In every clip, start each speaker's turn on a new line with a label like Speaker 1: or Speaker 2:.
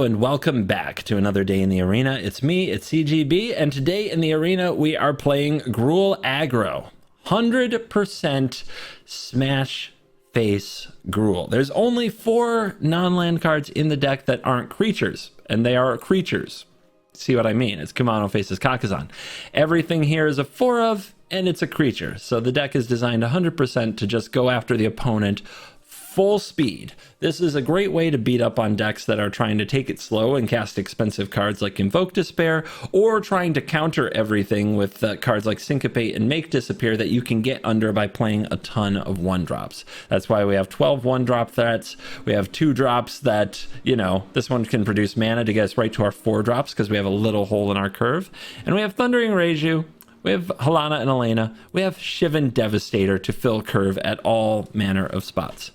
Speaker 1: and welcome back to another day in the arena. It's me, it's CGB, and today in the arena we are playing Gruul Aggro. 100% smash face Gruul. There's only 4 non-land cards in the deck that aren't creatures, and they are creatures. See what I mean? It's Kumano faces Kakazan. Everything here is a 4 of, and it's a creature. So the deck is designed 100% to just go after the opponent full speed. This is a great way to beat up on decks that are trying to take it slow and cast expensive cards like Invoke Despair, or trying to counter everything with cards like Syncopate and Make Disappear that you can get under by playing a ton of 1-drops. That's why we have 12 1-drop threats. We have 2-drops that, you know, this one can produce mana to get us right to our 4-drops because we have a little hole in our curve. And we have Thundering Reiju. We have Halana and Elena. We have Shivan Devastator to fill curve at all manner of spots.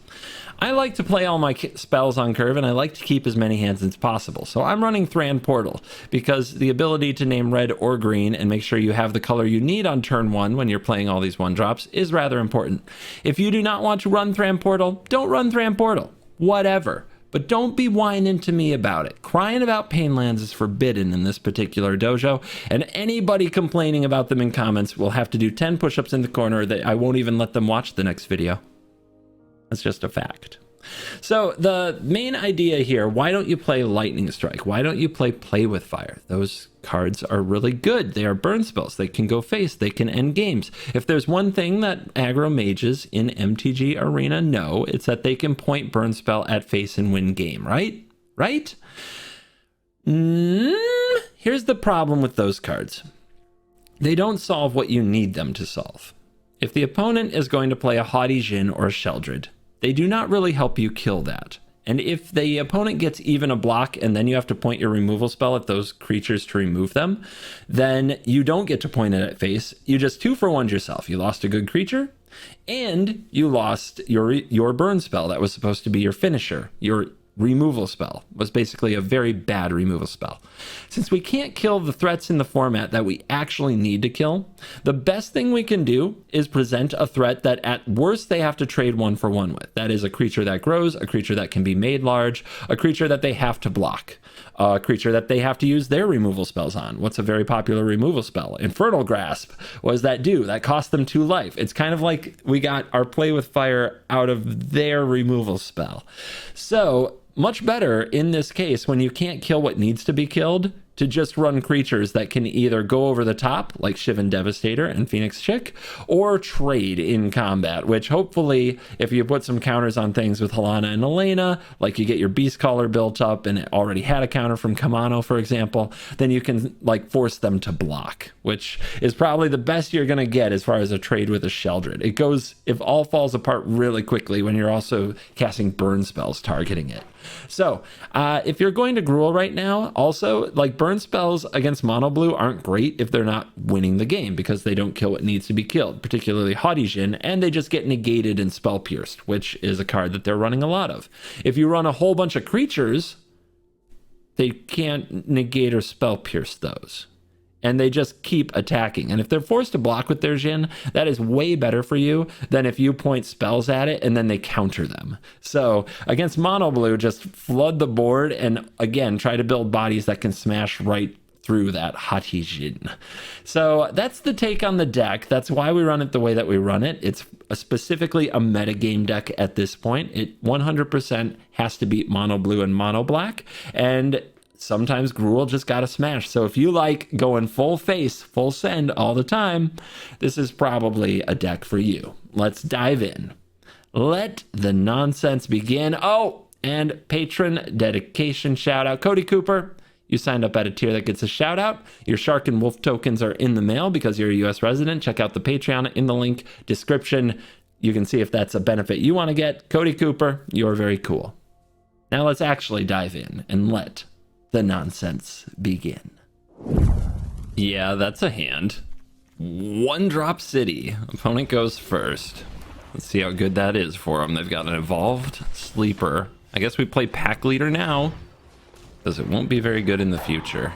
Speaker 1: I like to play all my spells on curve, and I like to keep as many hands as possible. So I'm running Thran Portal because the ability to name red or green and make sure you have the color you need on turn 1 when you're playing all these 1-drops is rather important. If you do not want to run Thran Portal, don't run Thran Portal. Whatever. But don't be whining to me about it. Crying about Painlands is forbidden in this particular dojo, and anybody complaining about them in comments will have to do 10 push-ups in the corner that I won't even let them watch the next video. That's just a fact. So the main idea here, why don't you play Lightning Strike? Why don't you play with Fire? Those cards are really good. They are burn spells. They can go face. They can end games. If there's one thing that aggro mages in MTG Arena know, it's that they can point burn spell at face and win game, right? Right? Here's the problem with those cards. They don't solve what you need them to solve. If the opponent is going to play a Haughty Djinn or a Sheldred, they do not really help you kill that. And if the opponent gets even a block and then you have to point your removal spell at those creatures to remove them, then you don't get to point it at face. You just 2-for-1'd yourself. You lost a good creature and you lost your burn spell that was supposed to be your finisher. Your removal spell was basically a very bad removal spell. Since we can't kill the threats in the format that we actually need to kill, the best thing we can do is present a threat that at worst they have to trade 1-for-1 with. That is a creature that grows, a creature that can be made large, a creature that they have to block, a creature that they have to use their removal spells on. What's a very popular removal spell? Infernal Grasp. What does that do? That cost them 2 life. It's kind of like we got our play with fire out of their removal spell. So much better in this case when you can't kill what needs to be killed to just run creatures that can either go over the top like Shivan Devastator and Phoenix Chick or trade in combat, which hopefully if you put some counters on things with Halana and Elena, like you get your Beast Caller built up and it already had a counter from Kumano, for example, then you can like force them to block, which is probably the best you're going to get as far as a trade with a Sheldred. It goes, if all falls apart really quickly when you're also casting burn spells targeting it. So if you're going to Gruul right now, also like burn spells against mono blue aren't great if they're not winning the game because they don't kill what needs to be killed, particularly Haughty Djinn, and they just get negated and spell pierced, which is a card that they're running a lot of. If you run a whole bunch of creatures, they can't negate or spell pierce those. And they just keep attacking. And if they're forced to block with their Djinn, that is way better for you than if you point spells at it and then they counter them. So against mono blue, just flood the board and again, try to build bodies that can smash right through that Haughty Djinn. So that's the take on the deck. That's why we run it the way that we run it. It's specifically a metagame deck at this point. It 100% has to beat mono blue and mono black. And sometimes Gruul just gotta smash. So if you like going full face, full send all the time, this is probably a deck for you. Let's dive in. Let the nonsense begin. Oh, and patron dedication shout out. Cody Cooper, you signed up at a tier that gets a shout out. Your Shark and Wolf tokens are in the mail because you're a US resident. Check out the Patreon in the link description. You can see if that's a benefit you want to get. Cody Cooper, you're very cool. Now let's actually dive in and let the nonsense begin. Yeah, that's a hand. 1-drop city. Opponent goes first. Let's see how good that is for them. They've got an evolved sleeper. I guess we play pack leader now because it won't be very good in the future.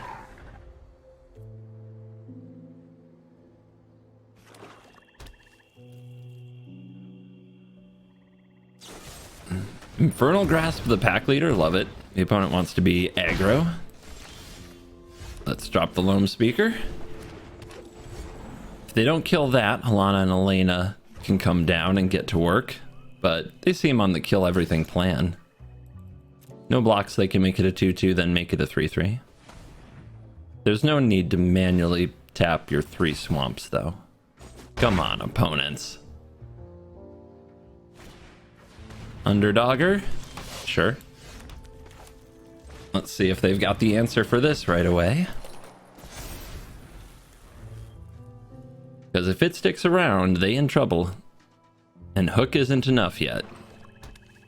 Speaker 1: Infernal Grasp, the pack leader, love it. The opponent wants to be aggro. Let's drop the Loam Speaker. If they don't kill that, Alana and Elena can come down and get to work, but they seem on the kill everything plan. No blocks, they can make it a 2-2, then make it a 3-3. There's no need to manually tap your 3 swamps, though. Come on, opponents. Underdogger? Sure. Let's see if they've got the answer for this right away. Because if it sticks around, they in trouble. And Hook isn't enough yet.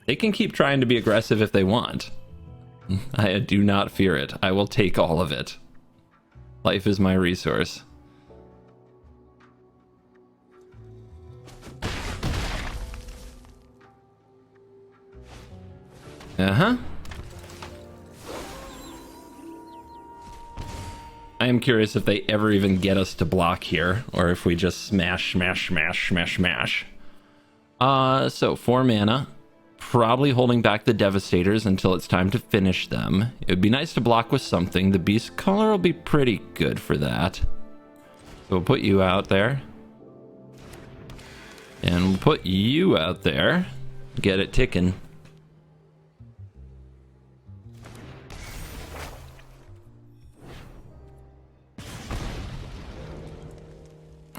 Speaker 1: They can keep trying to be aggressive if they want. I do not fear it. I will take all of it. Life is my resource. Uh-huh. I am curious if they ever even get us to block here, or if we just smash, smash, smash, smash, smash. So 4 mana. Probably holding back the Devastators until it's time to finish them. It would be nice to block with something. The Beast Color will be pretty good for that. So we'll put you out there. And we'll put you out there. Get it ticking.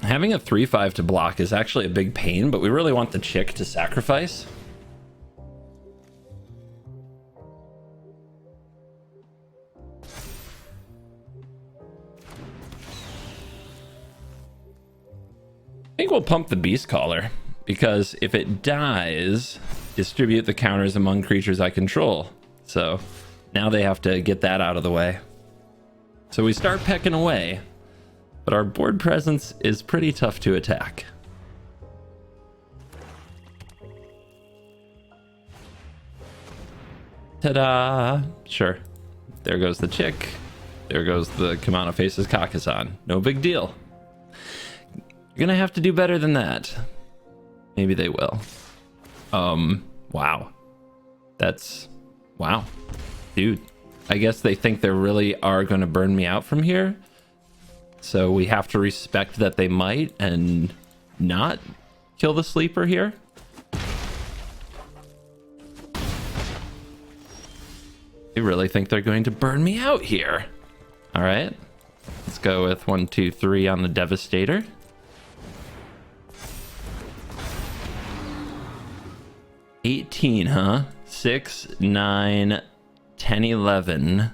Speaker 1: Having a 3/5 to block is actually a big pain, but we really want the chick to sacrifice. I think we'll pump the Beast Caller, because if it dies, distribute the counters among creatures I control. So now they have to get that out of the way. So we start pecking away, but our board presence is pretty tough to attack. Ta-da! Sure. There goes the chick. There goes the Kamana Faces Kakazan. No big deal. You're gonna have to do better than that. Maybe they will. Wow. That's... wow. Dude. I guess they think they really are gonna burn me out from here. So we have to respect that they might and not kill the sleeper here. They really think they're going to burn me out here. All right. Let's go with 1, 2, 3 on the Devastator. $18, huh? 6, 9, 10, 11,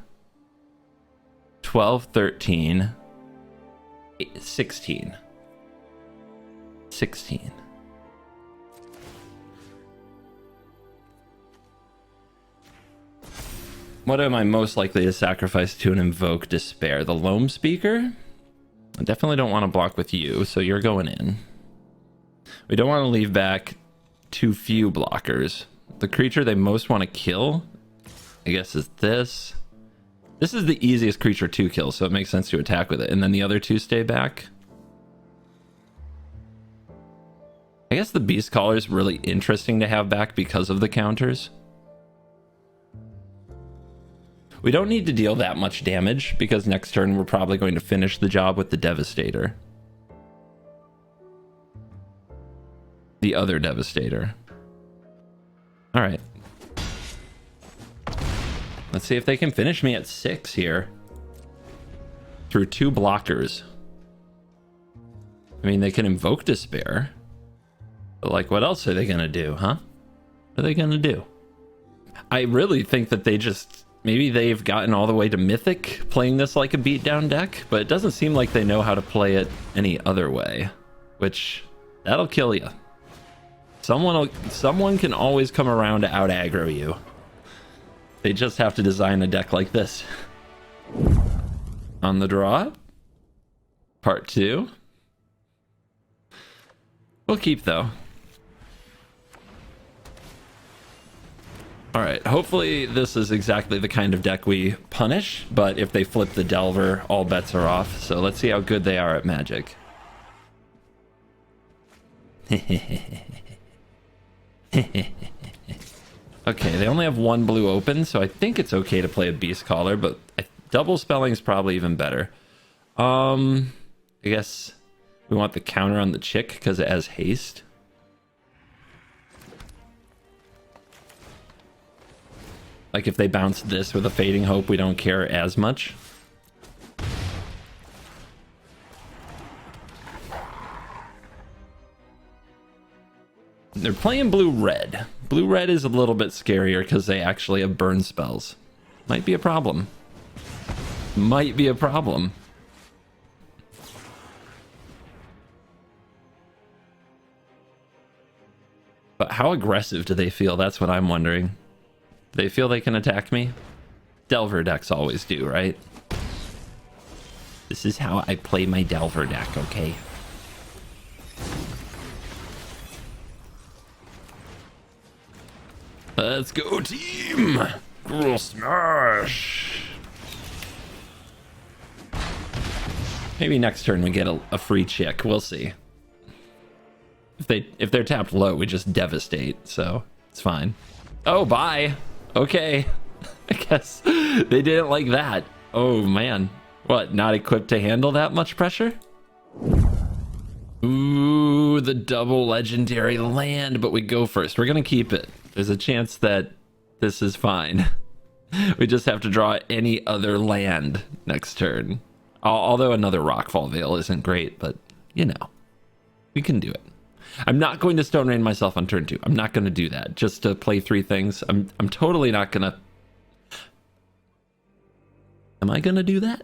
Speaker 1: 12, 13, 16. 16. What am I most likely to sacrifice to an Invoke Despair? The Loam Speaker? I definitely don't want to block with you, so you're going in. We don't want to leave back too few blockers. The creature they most want to kill, I guess, is this. This is the easiest creature to kill, so it makes sense to attack with it. And then the other 2 stay back. I guess the Beast Caller is really interesting to have back because of the counters. We don't need to deal that much damage because next turn we're probably going to finish the job with the Devastator. The other Devastator. All right. Let's see if they can finish me at 6 here. Through 2 blockers. I mean, they can Invoke Despair. But, like, what else are they going to do, huh? What are they going to do? I really think that they just... maybe they've gotten all the way to Mythic playing this like a beatdown deck, but it doesn't seem like they know how to play it any other way. Which, that'll kill you. Someone can always come around to out aggro you. They just have to design a deck like this. On the draw, part 2. We'll keep though. All right, hopefully this is exactly the kind of deck we punish, but if they flip the Delver, all bets are off. So let's see how good they are at Magic. Okay, they only have one blue open, so I think it's okay to play a Beast Caller, but double spelling is probably even better. I guess we want the counter on the chick because it has haste. Like if they bounce this with a Fading Hope, we don't care as much. They're playing blue-red. Blue-red is a little bit scarier because they actually have burn spells. Might be a problem. Might be a problem. But how aggressive do they feel? That's what I'm wondering. Do they feel they can attack me? Delver decks always do, right? This is how I play my Delver deck, okay? Let's go, team! Gruul smash! Maybe next turn we get a free chick. We'll see. If they're tapped low, we just devastate, so it's fine. Oh, bye. Okay. I guess they didn't like that. Oh, man. What, not equipped to handle that much pressure? Ooh, the double legendary land, but we go first. We're gonna keep it. There's a chance that this is fine. We just have to draw any other land next turn. Although another Rockfall Veil isn't great, but you know, we can do it. I'm not going to Stone Rain myself on turn 2. I'm not going to do that just to play 3 things. I'm totally not going to. Am I going to do that?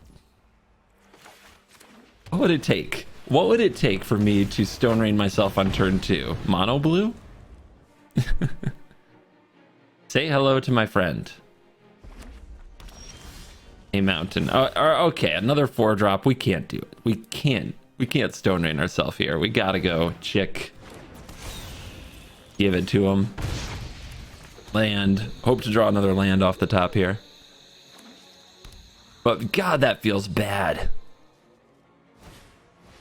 Speaker 1: What would it take? What would it take for me to Stone Rain myself on turn 2? Mono blue? Say hello to my friend. A mountain. Okay, another 4-drop. We can't do it. We can't Stone Rain ourselves here. We gotta go. Chick. Give it to him. Land. Hope to draw another land off the top here. But God, that feels bad.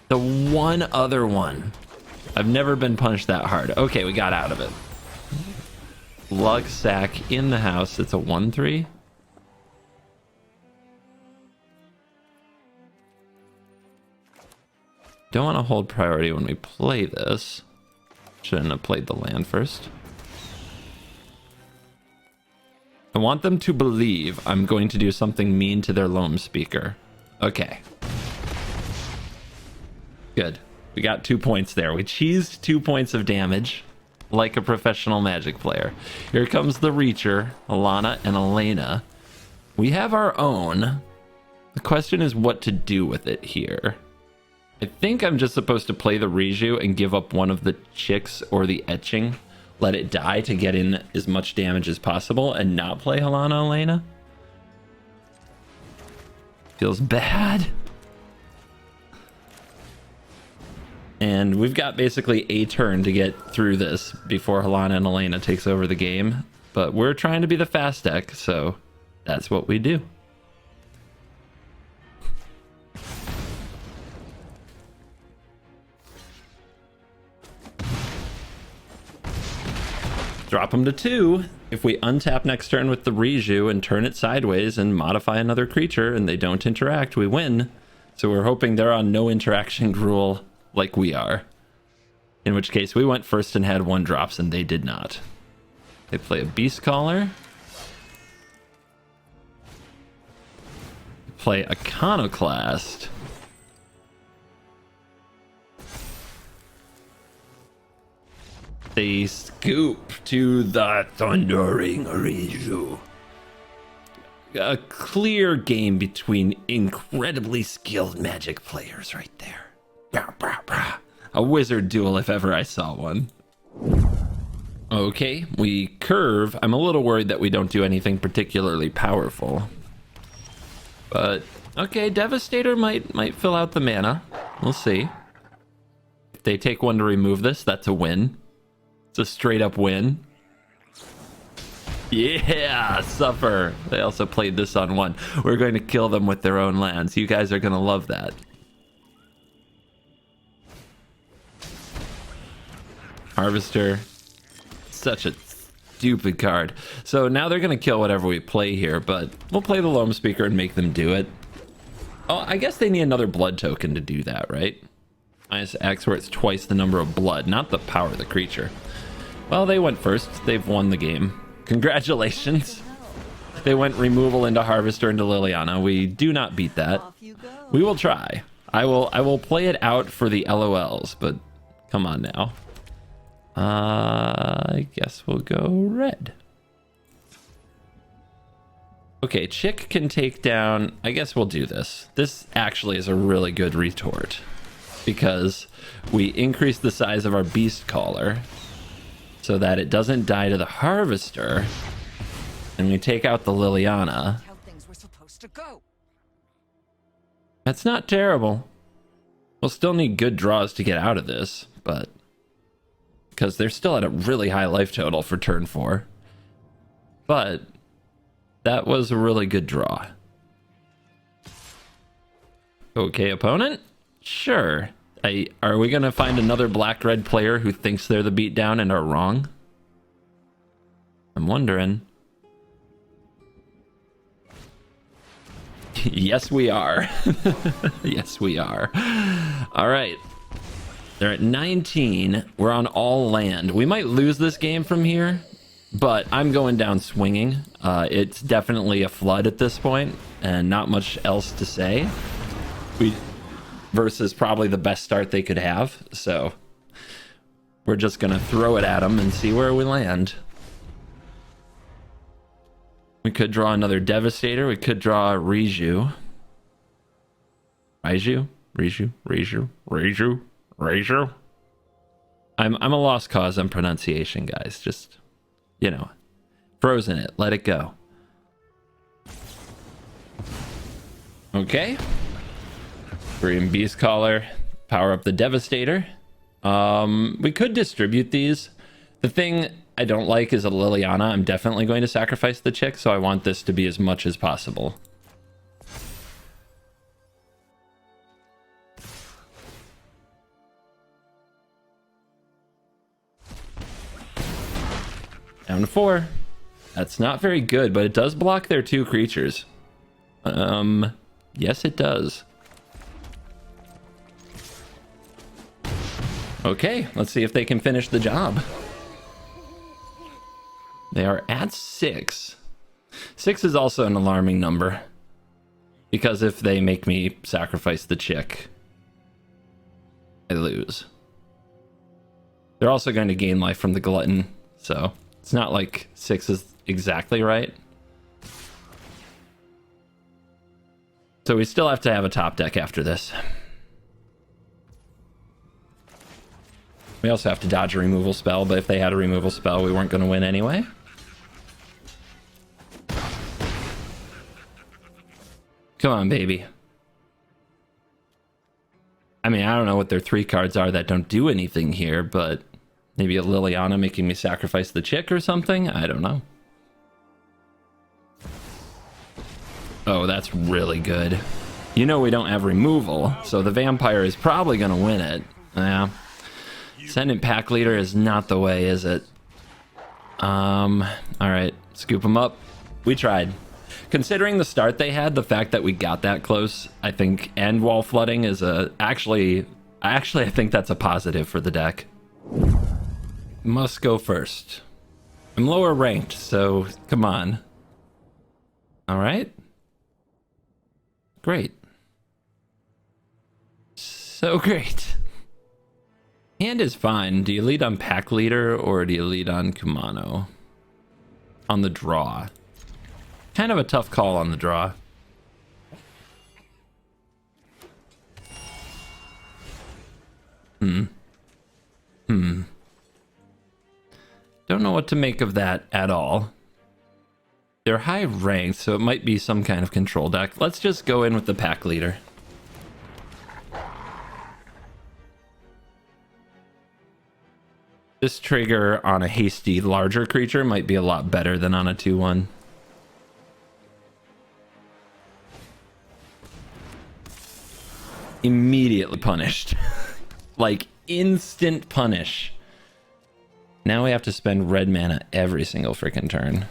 Speaker 1: The one other one. I've never been punished that hard. Okay, we got out of it. Lug sack in the house. It's a 1/3. Don't want to hold priority when we play this. Shouldn't have played the land first. I want them to believe I'm going to do something mean to their loam speaker. Okay. Good. We got 2 points there. We cheesed 2 points of damage like a professional Magic player. Here comes the Reacher, Alana and Elena. We have our own. The question is what to do with it here. I think I'm just supposed to play the Riju and give up one of the chicks or the etching. Let it die to get in as much damage as possible and not play Helana Elena. Feels bad. And we've got basically a turn to get through this before Helana and Elena takes over the game. But we're trying to be the fast deck, so that's what we do. Drop them to 2. If we untap next turn with the Riju and turn it sideways and modify another creature and they don't interact, we win. So we're hoping they're on no interaction Gruul like we are. In which case we went first and had 1 drops and they did not. They play a Beast Caller. Play Iconoclast. They scoop to the Thundering Riju. A clear game between incredibly skilled Magic players right there. Brah, brah, brah. A wizard duel if ever I saw one. Okay, we curve. I'm a little worried that we don't do anything particularly powerful. But, okay, Devastator might fill out the mana. We'll see. If they take 1 to remove this, that's a win. It's a straight up win. Yeah, suffer. They also played this on 1. We're going to kill them with their own lands. You guys are going to love that. Harvester. Such a stupid card. So now they're going to kill whatever we play here, but we'll play the Loam Speaker and make them do it. Oh, I guess they need another blood token to do that, right? -X, where it's twice the number of blood, not the power of the creature. Well, they went first. They've won the game. Congratulations. They went removal into Harvester into Liliana. We do not beat that. We will try. I will play it out for the LOLs, but come on now. I guess we'll go red. Okay, Chick can take down... I guess we'll do this. This actually is a really good retort, because we increase the size of our Beast Caller so that it doesn't die to the Harvester, and we take out the Liliana.
Speaker 2: How things were supposed to go.
Speaker 1: That's not terrible. We'll still need good draws to get out of this, but because they're still at a really high life total for turn 4. But that was a really good draw. Okay, opponent? Sure. Are we going to find another black-red player who thinks they're the beatdown and are wrong? I'm wondering. Yes, we are. Yes, we are. All right. They're at 19. We're on all land. We might lose this game from here, but I'm going down swinging. It's definitely a flood at this point, and not much else to say. Versus probably the best start they could have. So we're just going to throw it at them and see where we land. We could draw another Devastator. We could draw a Riju. Riju. I'm a lost cause on pronunciation, guys. Just, you know, frozen it. Let it go. Okay. Green Beast Caller. Power up the Devastator. We could distribute these. The thing I don't like is a Liliana. I'm definitely going to sacrifice the Chick, so I want this to be as much as possible. Down to 4. That's not very good, but it does block their 2 creatures. Yes, it does. Okay, let's see if they can finish the job. They are at 6. 6 is also an alarming number, because if they make me sacrifice the Chick, I lose. They're also going to gain life from the Glutton, so it's not like 6 is exactly right. So we still have to have a top deck after this. We also have to dodge a removal spell, but if they had a removal spell, we weren't going to win anyway. Come on, baby. I mean, I don't know what their 3 cards are that don't do anything here, but maybe a Liliana making me sacrifice the Chick or something? I don't know. Oh, that's really good. You know we don't have removal, so the Vampire is probably going to win it. Yeah. Sending Pack Leader is not the way, is it? Alright. Scoop them up. We tried. Considering the start they had, the fact that we got that close, I think end wall flooding is actually I think that's a positive for the deck. Must go first. I'm lower ranked, so come on. Alright. Great. So great. Hand is fine. Do you lead on Pack Leader or do you lead on Kumano? On the draw. Kind of a tough call on the draw. Don't know what to make of that at all. They're high ranked, so it might be some kind of control deck. Let's just go in with the Pack Leader. This trigger on a hasty larger creature might be a lot better than on a 2/1. Immediately punished. Like instant punish. Now we have to spend red mana every single freaking turn.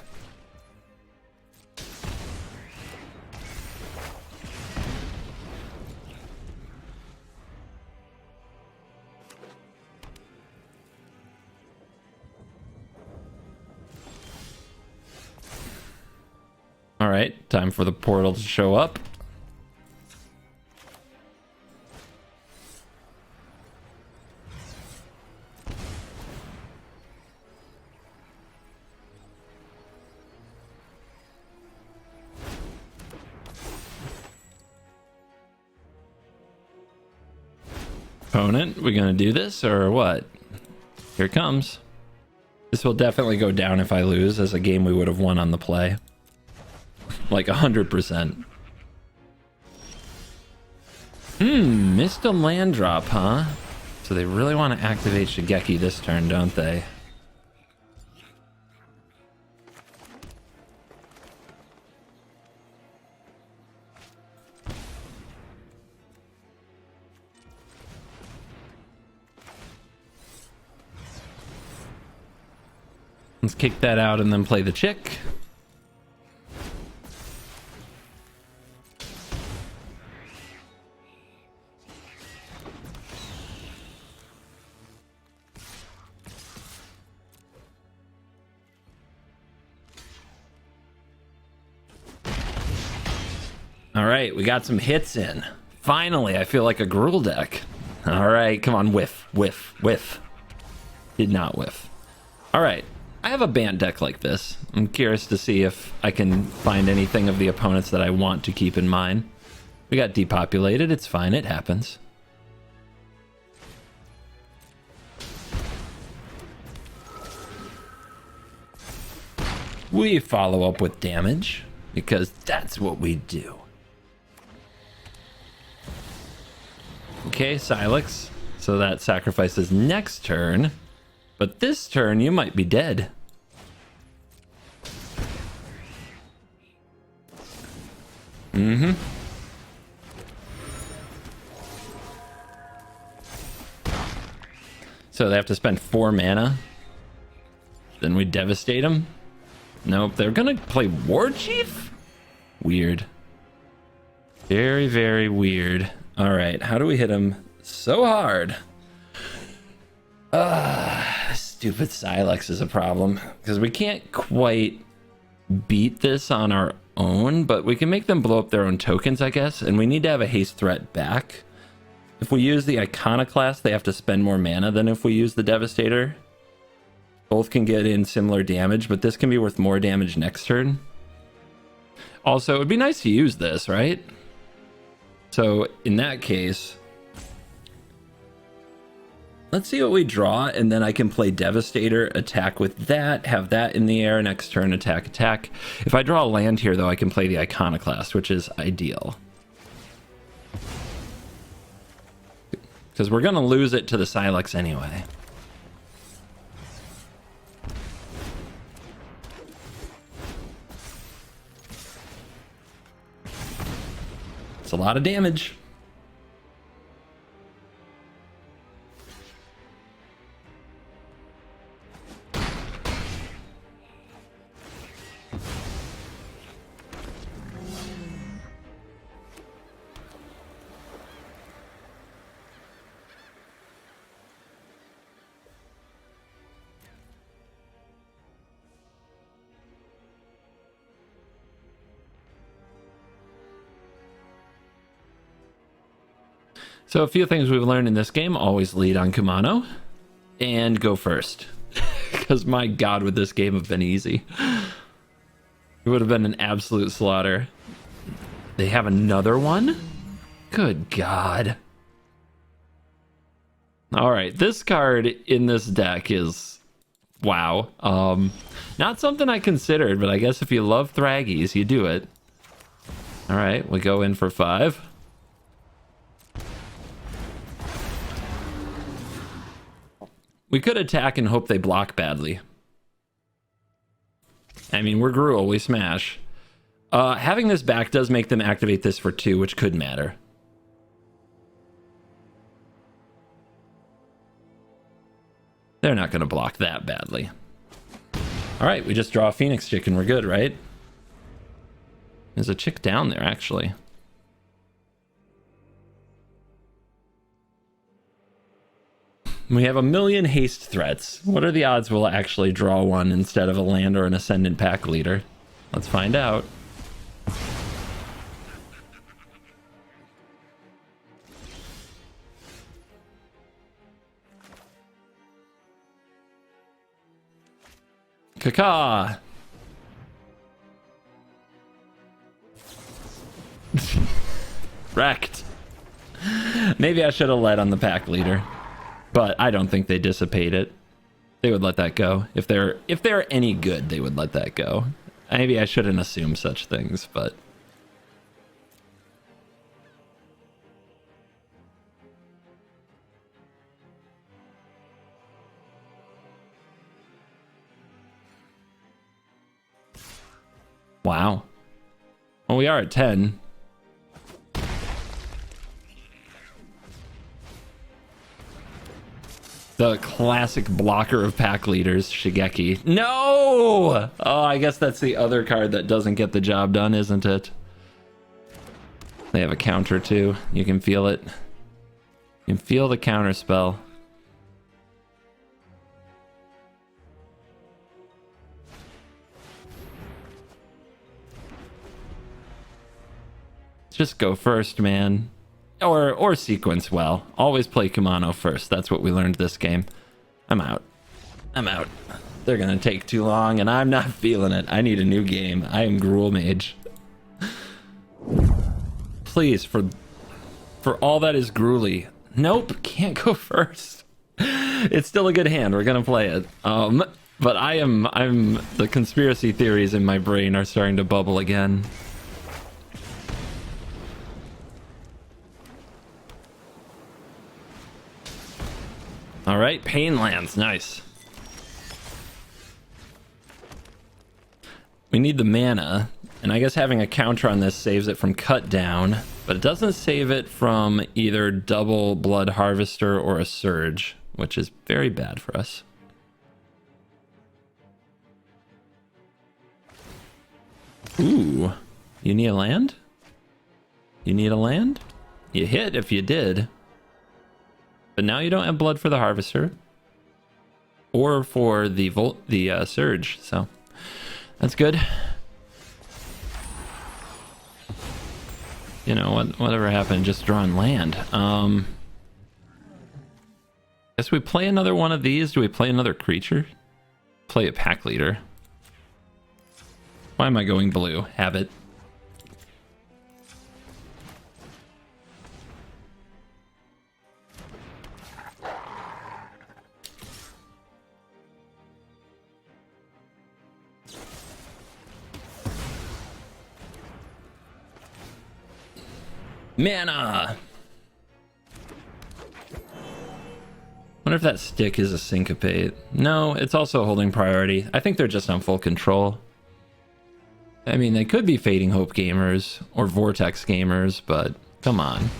Speaker 1: All right, time for the portal to show up. Opponent, we gonna do this or what? Here it comes. This will definitely go down if I lose, as a game we would have won on the play. Like 100%. Missed a land drop, huh? So they really want to activate Shigeki this turn, don't they? Let's kick that out and then play the chick. All right, we got some hits in. Finally, I feel like a Gruul deck. All right, come on, whiff, whiff, whiff. Did not whiff. All right, I have a banned deck like this. I'm curious to see if I can find anything of the opponents that I want to keep in mind. We got depopulated, it's fine, it happens. We follow up with damage, because that's what we do. Okay, Silex. So that sacrifices next turn. But this turn, you might be dead. So they have to spend 4 mana. Then we devastate them. Nope, they're gonna play War Chief? Weird. Very, very weird. All right, how do we hit him so hard? Stupid Silex is a problem because we can't quite beat this on our own, but we can make them blow up their own tokens, I guess, and we need to have a haste threat back. If we use the Iconoclast, they have to spend more mana than if we use the Devastator. Both can get in similar damage, but this can be worth more damage next turn. Also, it would be nice to use this, right? So in that case, let's see what we draw, and then I can play Devastator, attack with that, have that in the air, next turn attack, attack. If I draw a land here, though, I can play the Iconoclast, which is ideal. Because we're going to lose it to the Silex anyway. It's a lot of damage. So a few things we've learned in this game: always lead on Kumano and go first. Because my god, would this game have been easy. It would have been an absolute slaughter. They have another one? Good god. All right, this card in this deck is wow. Not something I considered, but I guess if you love Thraggies, you do it. All right, we go in for 5. We could attack and hope they block badly. I mean, we're Gruul, we smash. Having this back does make them activate this for 2, which could matter. They're not going to block that badly. All right, we just draw a Phoenix chicken. We're good, right? There's a chick down there, actually. We have a million haste threats. What are the odds we'll actually draw one instead of a land or an Ascendant Pack Leader? Let's find out. Caca! Wrecked. Maybe I should have led on the Pack Leader, but I don't think they dissipate it. They would let that go. If they're any good, they would let that go. Maybe I shouldn't assume such things, but... Wow. Well, we are at 10. The classic blocker of pack leaders, Shigeki. No! Oh, I guess that's the other card that doesn't get the job done, isn't it? They have a counter too. You can feel it. You can feel the counter spell. Just go first, man. Or sequence well. Always play Kumano first. That's what we learned this game. I'm out. I'm out. They're gonna take too long, and I'm not feeling it. I need a new game. I am Gruul Mage. Please, for all that is Gruuly. Nope, can't go first. It's still a good hand. We're gonna play it. But I'm the conspiracy theories in my brain are starting to bubble again. All right, Pain lands, nice. We need the mana, and I guess having a counter on this saves it from cut down, but it doesn't save it from either double Blood Harvester or a Surge, which is very bad for us. Ooh, you need a land? You need a land? You hit if you did. But now you don't have blood for the Harvester or for the Surge, so that's good. You know, whatever happened, just drawing land. Guess we play another one of these. Do we play another creature? Play a pack leader. Why am I going blue? Habit. Mana! Wonder if that stick is a syncopate. No, it's also holding priority. I think they're just on full control. I mean, they could be Fading Hope gamers or Vortex gamers, but come on.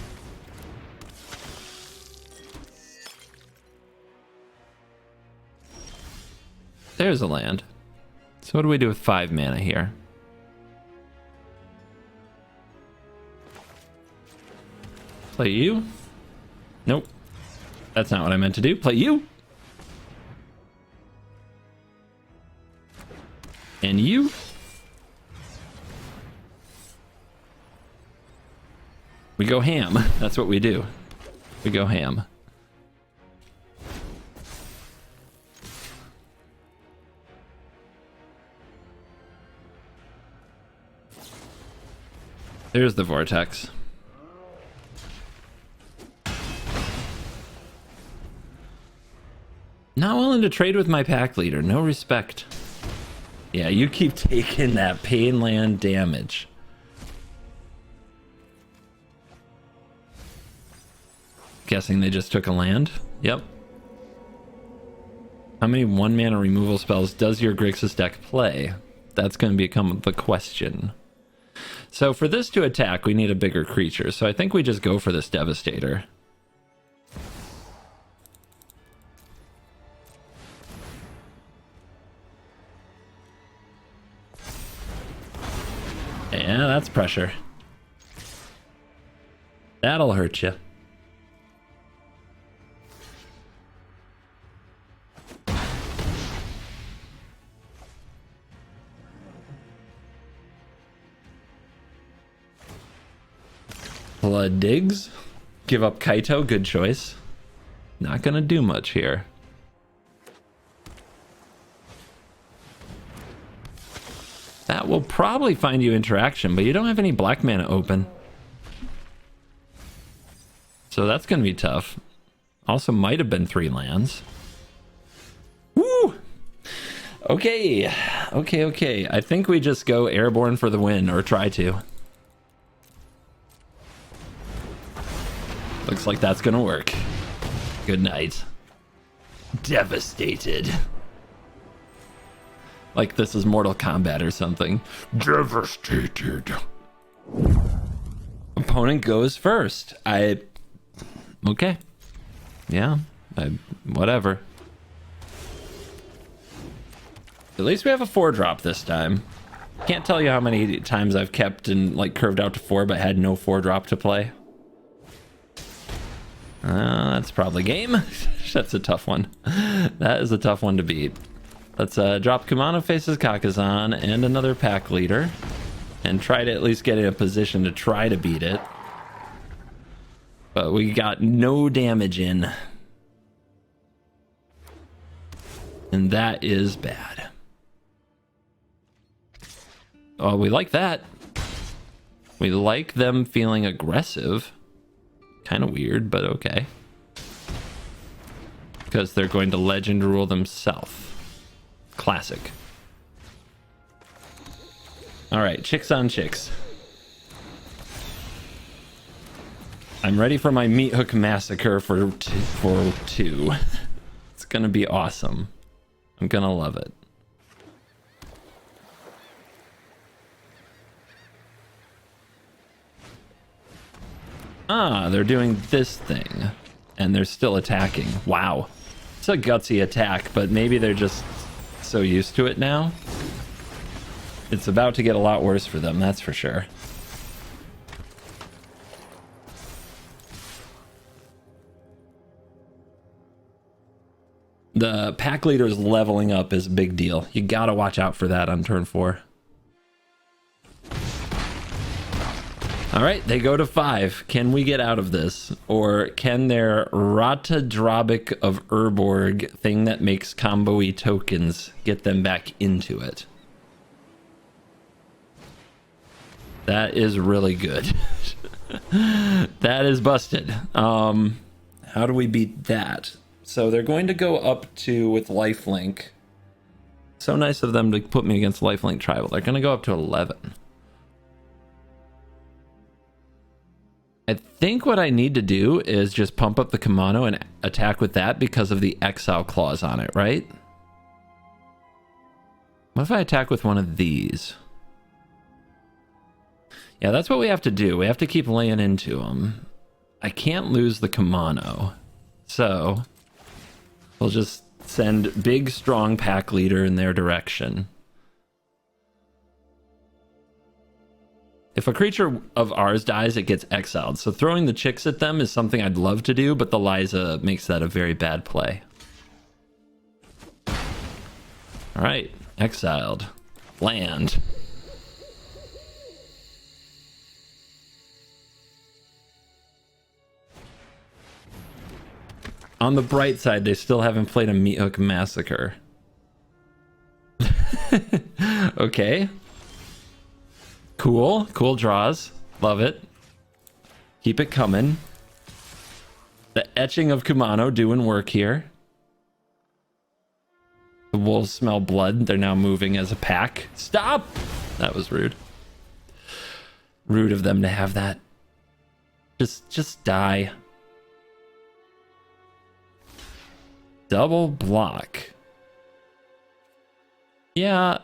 Speaker 1: There's a land. So what do we do with 5 mana here? Play you? Nope. That's not what I meant to do. Play you. And you. We go ham. That's what we do. We go ham. There's the Vortex. Not willing to trade with my pack leader. No respect. Yeah, you keep taking that pain land damage. Guessing they just took a land? Yep. How many 1-mana removal spells does your Grixis deck play? That's going to become the question. So for this to attack, we need a bigger creature. So I think we just go for this Devastator. Yeah, that's pressure. That'll hurt you. Blood digs. Give up Kaito, good choice. Not gonna do much here. That will probably find you interaction, but you don't have any black mana open. So that's gonna be tough. Also might have been 3 lands. Woo! Okay. Okay. I think we just go airborne for the win, or try to. Looks like that's gonna work. Good night. Devastated. Like this is Mortal Kombat or something. Devastated. Opponent goes first. Okay. Yeah. Whatever. At least we have a 4-drop this time. Can't tell you how many times I've kept and like curved out to 4 but had no 4-drop to play. That's probably game. That's a tough one. That is a tough one to beat. Let's drop Kumano faces Kakazan and another pack leader and try to at least get in a position to try to beat it. But we got no damage in. And that is bad. Oh, we like that. We like them feeling aggressive. Kind of weird, but okay. Because they're going to legend rule themselves. Classic. All right, chicks on chicks. I'm ready for my meat hook massacre for 2. It's gonna be awesome. I'm gonna love it. Ah, they're doing this thing. And they're still attacking. Wow. It's a gutsy attack, but maybe they're just so used to it now. It's about to get a lot worse for them, that's for sure. The pack leader's leveling up is a big deal. You gotta watch out for that on turn 4. All right, they go to 5. Can we get out of this? Or can their Ratadrobic of Urborg thing that makes combo-y tokens get them back into it? That is really good. That is busted. How do we beat that? So they're going to go up to with lifelink. So nice of them to put me against lifelink tribal. They're going to go up to 11. I think what I need to do is just pump up the Kumano and attack with that because of the exile clause on it, right? What if I attack with one of these? Yeah, that's what we have to do. We have to keep laying into them. I can't lose the Kumano. So we'll just send big, strong pack leader in their direction. If a creature of ours dies, it gets exiled. So throwing the chicks at them is something I'd love to do, but the Liza makes that a very bad play. All right, exiled. Land. On the bright side, they still haven't played a Meat Hook Massacre. Okay. Cool. Cool draws. Love it. Keep it coming. The etching of Kumano doing work here. The wolves smell blood. They're now moving as a pack. Stop! That was rude. Rude of them to have that. Just die. Double block. Yeah.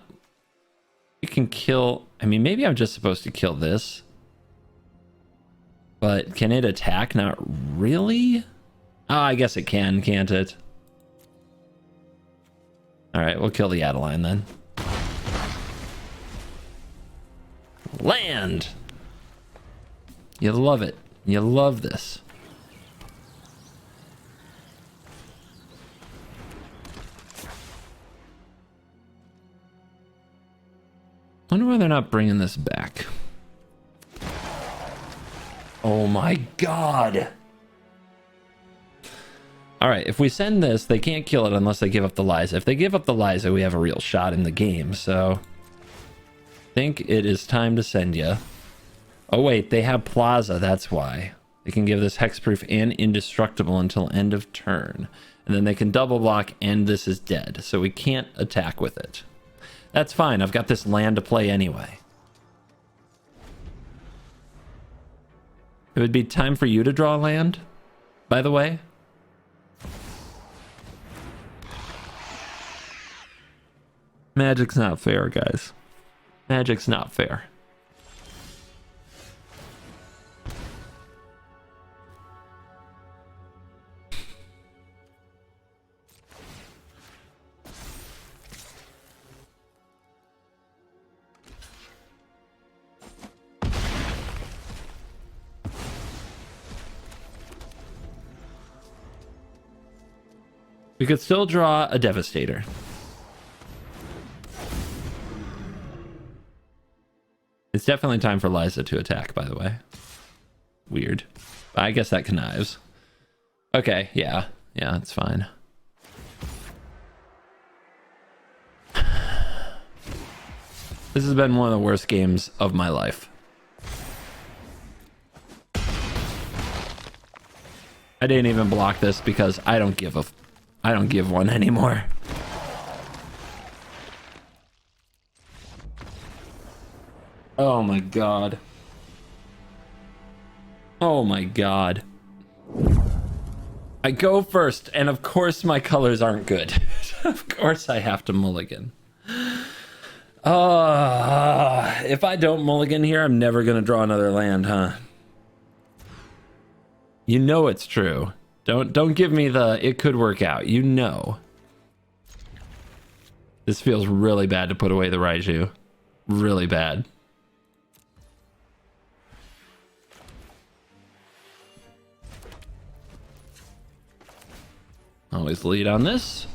Speaker 1: You can kill... I mean, maybe I'm just supposed to kill this. But can it attack? Not really. Oh, I guess it can, can't it? Alright, we'll kill the Adeline then. Land. You love it. You love this. Wonder why they're not bringing this back. Oh my god. All right, if we send this, they can't kill it unless they give up the Liza. If they give up the Liza, we have a real shot in the game. So I think it is time to send you. Oh wait, they have Plaza, that's why. They can give this hexproof and indestructible until end of turn. And then they can double block and this is dead. So we can't attack with it. That's fine, I've got this land to play anyway. It would be time for you to draw land, by the way. Magic's not fair, guys. Magic's not fair. We could still draw a Devastator. It's definitely time for Liza to attack, by the way. Weird. I guess that connives. Okay, yeah. Yeah, it's fine. This has been one of the worst games of my life. I didn't even block this because I don't give one anymore. Oh my god. Oh my god. I go first, and of course my colors aren't good. Of course I have to mulligan. If I don't mulligan here, I'm never gonna draw another land, huh? You know it's true. Don't give me the it could work out. You know. This feels really bad to put away the Raiju. Really bad. Always lead on this.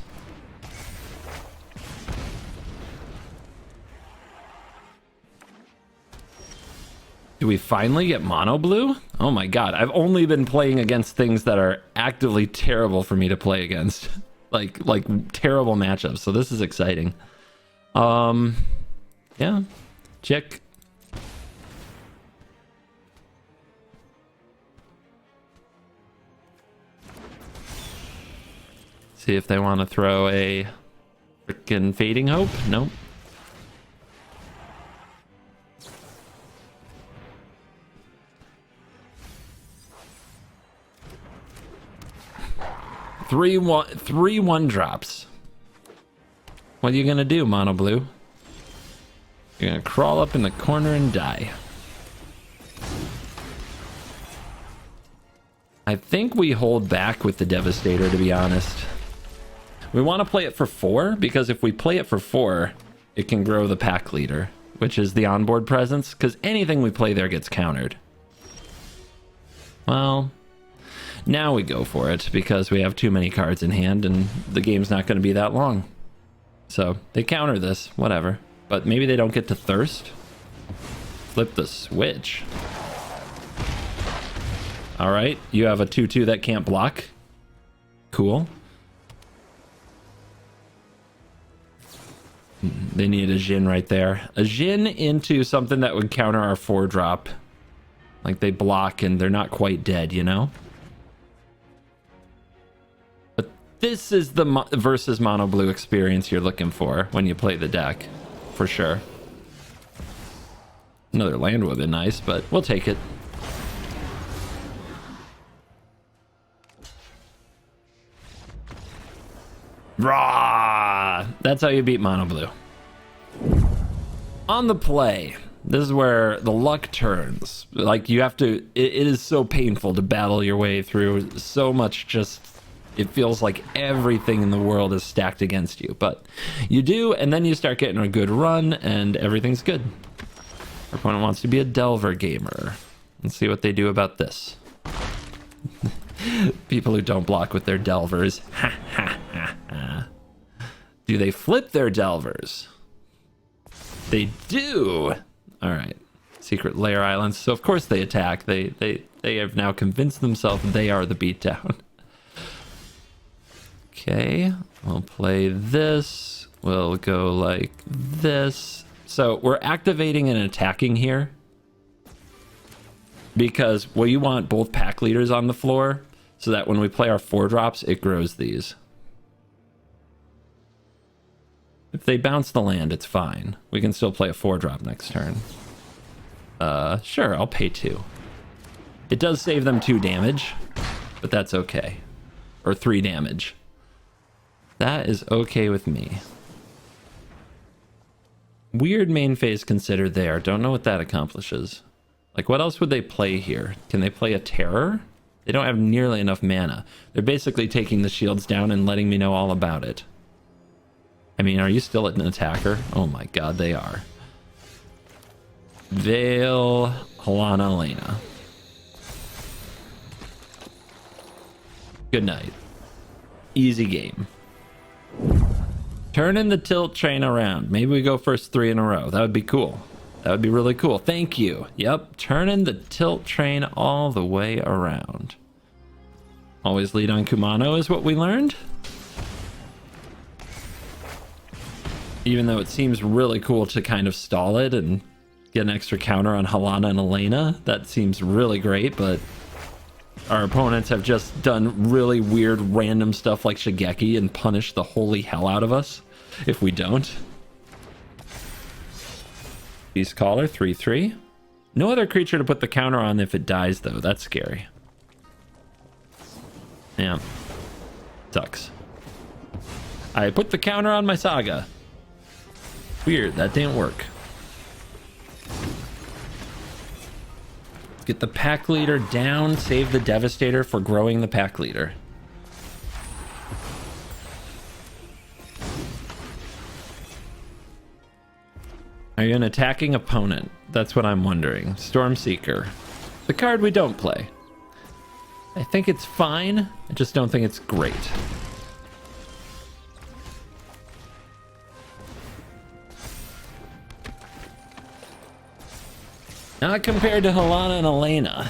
Speaker 1: Do we finally get mono blue? Oh my god, I've only been playing against things that are actively terrible for me to play against. like terrible matchups, so this is exciting. Yeah. Check. See if they want to throw a freaking Fading Hope. Nope. Three one drops. What are you gonna do, mono blue? You're gonna crawl up in the corner and die. I think we hold back with the Devastator, to be honest. We want to play it for 4, because if we play it for 4, it can grow the pack leader, which is the onboard presence, because anything we play there gets countered. Well, now we go for it, because we have too many cards in hand, and the game's not going to be that long. So, they counter this, whatever. But maybe they don't get to Thirst. Flip the switch. Alright, you have a 2/2 that can't block. Cool. They need a Jhin right there. A Jhin into something that would counter our 4-drop. Like they block and they're not quite dead, you know? But this is the versus mono blue experience you're looking for when you play the deck. For sure. Another land would have been nice, but we'll take it. Raw! That's how you beat mono blue. On the play, this is where the luck turns. Like you have to, it is so painful to battle your way through so much. Just it feels like everything in the world is stacked against you, but you do, and then you start getting a good run and everything's good. Our opponent wants to be a Delver gamer. Let's see what they do about this. People who don't block with their Delvers. Ha ha ha ha. Do they flip their Delvers? They do. All right. Secret Lair Islands. So of course they attack. They have now convinced themselves they are the beatdown. Okay. We'll play this. We'll go like this. So we're activating and attacking here because we want both pack leaders on the floor so that when we play our 4-drops, it grows these. If they bounce the land, it's fine. We can still play a 4-drop next turn. Sure, I'll pay 2. It does save them 2 damage, but that's okay. Or 3 damage. That is okay with me. Weird main phase consider there. Don't know what that accomplishes. Like, what else would they play here? Can they play a terror? They don't have nearly enough mana. They're basically taking the shields down and letting me know all about it. I mean, are you still an attacker? Oh my god, they are. Veil, Halana, Elena. Good night. Easy game. Turning the tilt train around. Maybe we go first 3 in a row. That would be cool. That would be really cool. Thank you. Yep. Turning the tilt train all the way around. Always lead on Kumano is what we learned. Even though it seems really cool to kind of stall it and get an extra counter on Halana and Elena. That seems really great, but our opponents have just done really weird random stuff like Shigeki and punished the holy hell out of us if we don't. Beast Caller, 3/3. No other creature to put the counter on if it dies, though. That's scary. Yeah. Sucks. I put the counter on my Saga. Weird, that didn't work. Get the pack leader down, save the Devastator for growing the pack leader. Are you an attacking opponent? That's what I'm wondering. Stormseeker. The card we don't play. I think it's fine. I just don't think it's great. Not compared to Halana and Elena.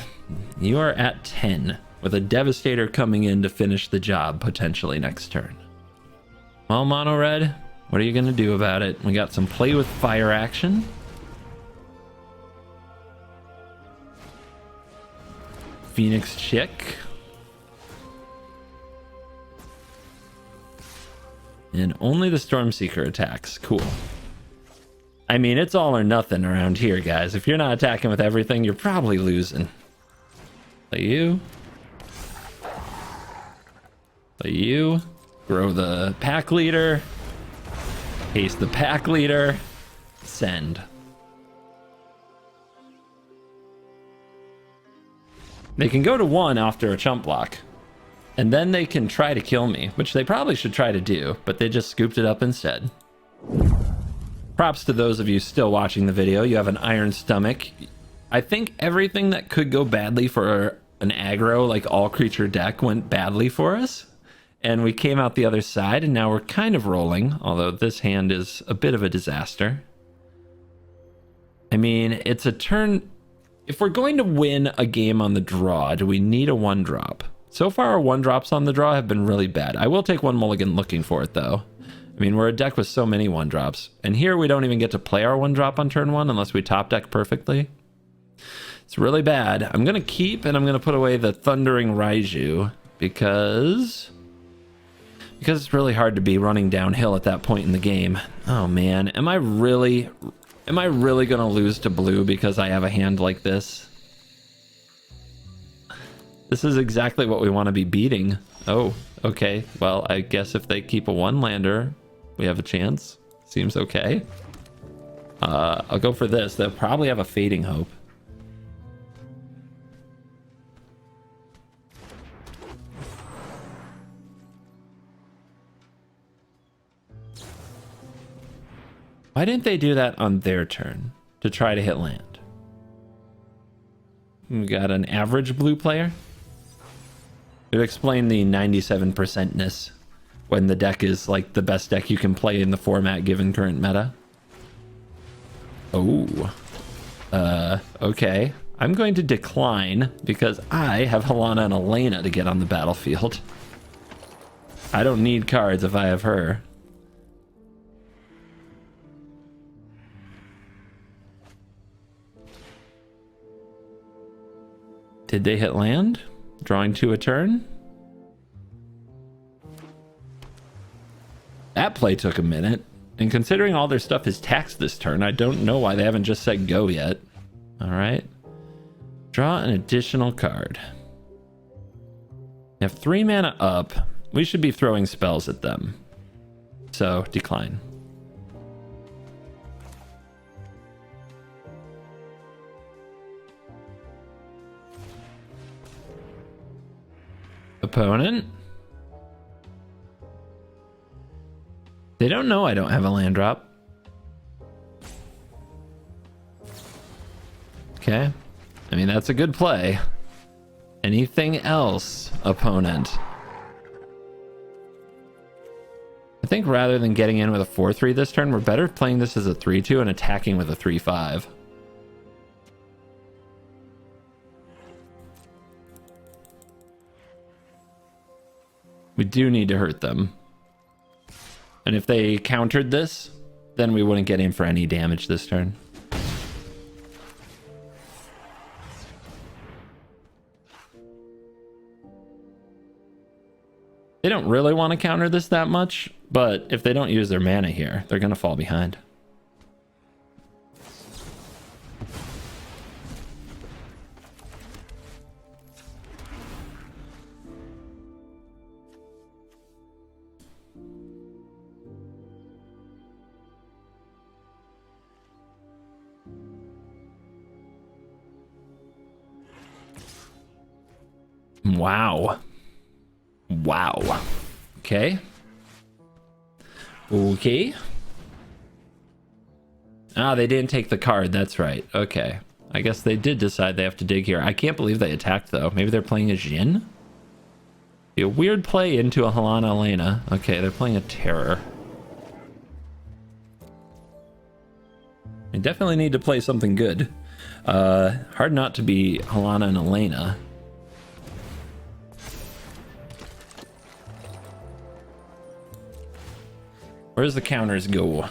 Speaker 1: You are at 10, with a Devastator coming in to finish the job potentially next turn. Well, Mono Red, what are you going to do about it? We got some play with fire action. Phoenix Chick. And only the Stormseeker attacks. Cool. I mean, it's all or nothing around here, guys. If you're not attacking with everything, you're probably losing. Play you. Play you. Grow the pack leader. Haste the pack leader. Send. They can go to 1 after a chump block. And then they can try to kill me, which they probably should try to do, but they just scooped it up instead. Props to those of you still watching the video. You have an iron stomach. I think everything that could go badly for an aggro, like all creature deck, went badly for us. And we came out the other side, and now we're kind of rolling, although this hand is a bit of a disaster. I mean, it's a turn. If we're going to win a game on the draw, do we need a 1-drop? So far, our 1-drops on the draw have been really bad. I will take 1 mulligan looking for it, though. I mean, we're a deck with so many 1-drops. And here we don't even get to play our 1-drop on turn 1 unless we top deck perfectly. It's really bad. I'm going to keep and I'm going to put away the Thundering Raiju because it's really hard to be running downhill at that point in the game. Oh man, am I really going to lose to blue because I have a hand like this? This is exactly what we want to be beating. Oh, okay. Well, I guess if they keep a 1-lander, we have a chance. Seems okay. I'll go for this. They'll probably have a Fading Hope. Why didn't they do that on their turn to try to hit land? We got an average blue player. It would explain the 97%ness when the deck is like the best deck you can play in the format given current meta. Oh. Okay. I'm going to decline because I have Helana and Elena to get on the battlefield. I don't need cards if I have her. Did they hit land? Drawing 2 a turn? That play took a minute. And considering all their stuff is taxed this turn, I don't know why they haven't just said go yet. All right. Draw an additional card. They have 3 mana up. We should be throwing spells at them. So, decline. Opponent. They don't know I don't have a land drop. Okay. I mean, that's a good play. Anything else, opponent? I think rather than getting in with a 4-3 this turn, we're better playing this as a 3-2 and attacking with a 3-5. We do need to hurt them. And if they countered this, then we wouldn't get in for any damage this turn. They don't really want to counter this that much, but if they don't use their mana here, they're going to fall behind. Wow. Wow. Okay. Okay. Ah, they didn't take the card. That's right. Okay. I guess they did decide they have to dig here. I can't believe they attacked, though. Maybe they're playing a Jhin? Be a weird play into a Helana Elena. Okay, they're playing a Terror. They definitely need to play something good. Hard not to be Helana and Elena. Where's the counters go?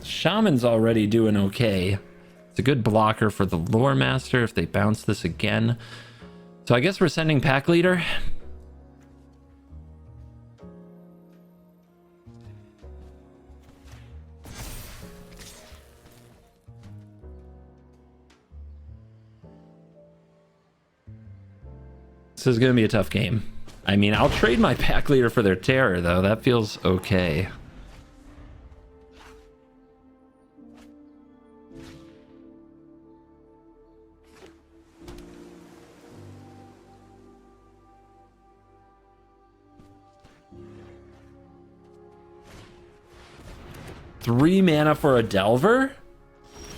Speaker 1: Shaman's already doing okay. It's a good blocker for the Lore Master if they bounce this again. So I guess we're sending Pack Leader. This is going to be a tough game. I mean, I'll trade my Pack Leader for their Terror, though. That feels okay. Three mana for a Delver?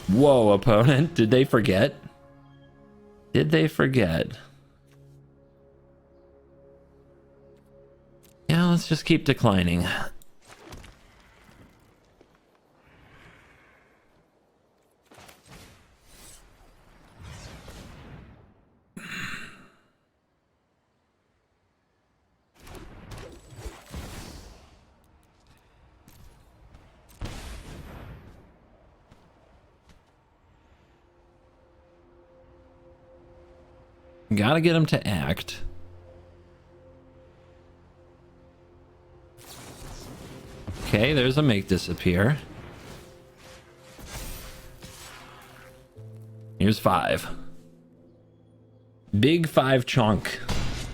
Speaker 1: Whoa, opponent. Did they forget? Did they forget? Yeah, let's just keep declining. Gotta get him to act. Okay, there's a make disappear. Here's 5. Big 5 chunk.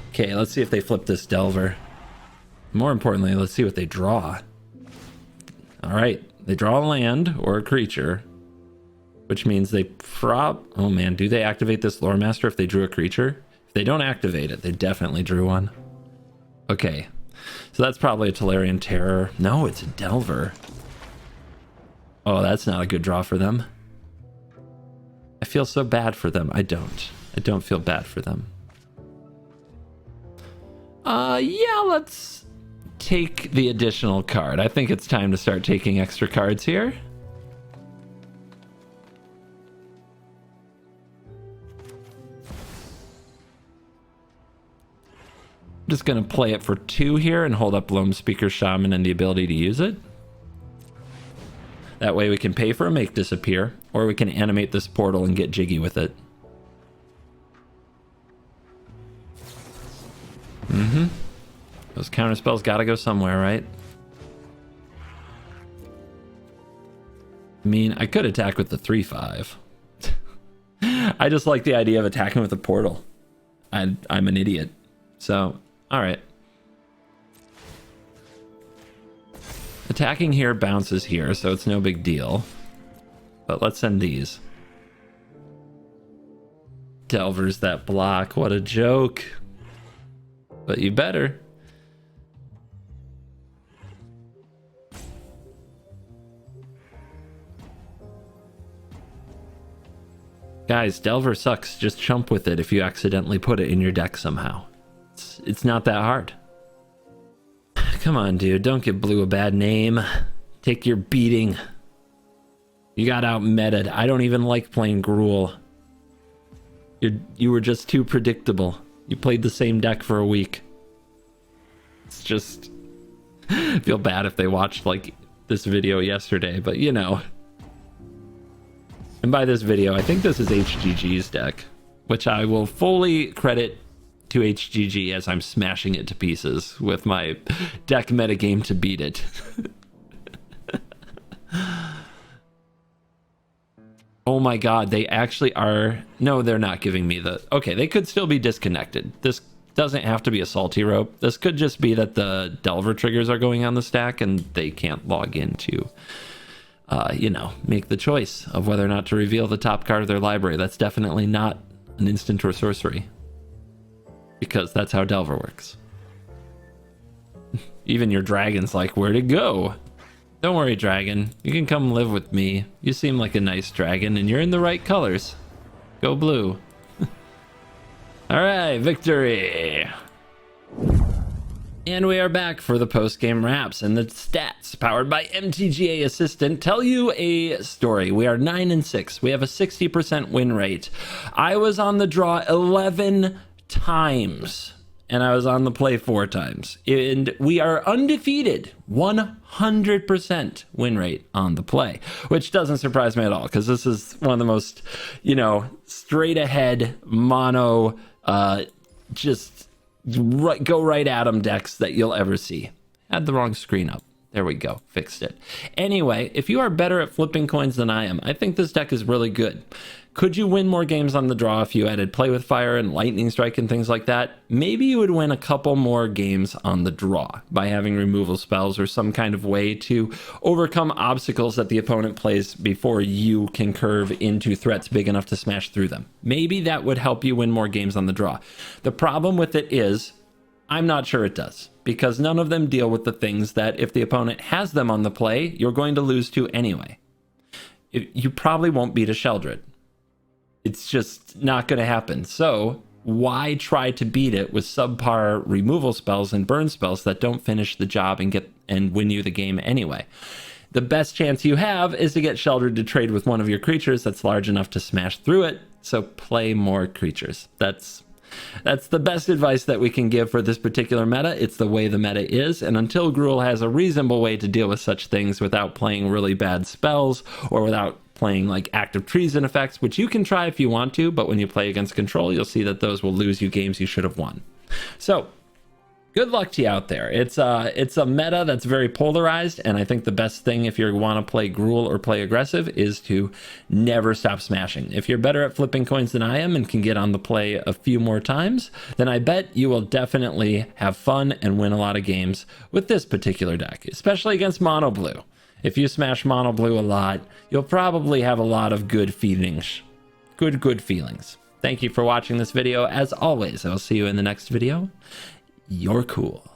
Speaker 1: Okay, let's see if they flip this Delver. More importantly, let's see what they draw. All right, they draw a land or a creature, which means they oh man, do they activate this Lore Master if they drew a creature? If they don't activate it, they definitely drew one. Okay, so that's probably a Tolarian Terror. No, it's a Delver. Oh, that's not a good draw for them. I feel so bad for them. I don't. I don't feel bad for them. Yeah, let's take the additional card. I think it's time to start taking extra cards here. I'm just going to play it for 2 here and hold up Loam Speaker Shaman and the ability to use it. That way we can pay for a Make Disappear, or we can animate this portal and get jiggy with it. Those counter spells gotta go somewhere, right? I mean, I could attack with the 3/5. I just like the idea of attacking with a portal. I'm an idiot. So, alright. Attacking here bounces here, so it's no big deal. But let's send these. Delver's that block, what a joke. But you better. Guys, Delver sucks. Just chump with it if you accidentally put it in your deck somehow. It's not that hard. Come on, dude. Don't give Blue a bad name. Take your beating. You got out-meta'd. I don't even like playing Gruul. You were just too predictable. You played the same deck for a week. It's just... I feel bad if they watched, like, this video yesterday, but you know... And by this video, I think this is HGG's deck, which I will fully credit to HGG as I'm smashing it to pieces with my deck metagame to beat it. Oh my god, they actually are... No, they're not giving me the... Okay, they could still be disconnected. This doesn't have to be a salty rope. This could just be that the Delver triggers are going on the stack and they can't log into... you know, make the choice of whether or not to reveal the top card of their library. That's definitely not an instant or sorcery. Because that's how Delver works. Even your dragon's like, where'd it go? Don't worry, dragon. You can come live with me. You seem like a nice dragon, and you're in the right colors. Go blue. Alright, victory! And we are back for the post-game wraps, and the stats powered by MTGA Assistant tell you a story. We are 9-6. We have a 60% win rate. I was on the draw 11 times, and I was on the play 4 times. And we are undefeated, 100% win rate on the play, which doesn't surprise me at all, because this is one of the most, you know, straight ahead mono, just... go right at 'em decks that you'll ever see. Had the wrong screen up. There we go. Fixed it. Anyway, if you are better at flipping coins than I am, I think this deck is really good. Could you win more games on the draw if you added Play with Fire and Lightning Strike and things like that? Maybe you would win a couple more games on the draw by having removal spells or some kind of way to overcome obstacles that the opponent plays before you can curve into threats big enough to smash through them. Maybe that would help you win more games on the draw. The problem with it is, I'm not sure it does, because none of them deal with the things that if the opponent has them on the play, you're going to lose to anyway. You probably won't beat a Sheldred. It's just not going to happen. So why try to beat it with subpar removal spells and burn spells that don't finish the job and win you the game anyway? The best chance you have is to get Sheldred to trade with one of your creatures that's large enough to smash through it. So play more creatures. That's the best advice that we can give for this particular meta. It's the way the meta is, and until Gruul has a reasonable way to deal with such things without playing really bad spells or without playing like active treason effects, which you can try if you want to, but when you play against control, you'll see that those will lose you games you should have won. So good luck to you out there. It's a meta that's very polarized, and I think the best thing if you want to play Gruul or play aggressive is to never stop smashing. If you're better at flipping coins than I am and can get on the play a few more times, then I bet you will definitely have fun and win a lot of games with this particular deck, especially against mono blue. If you smash mono blue a lot, you'll probably have a lot of good feelings. Good feelings. Thank you for watching this video. As always, I'll see you in the next video. You're cool.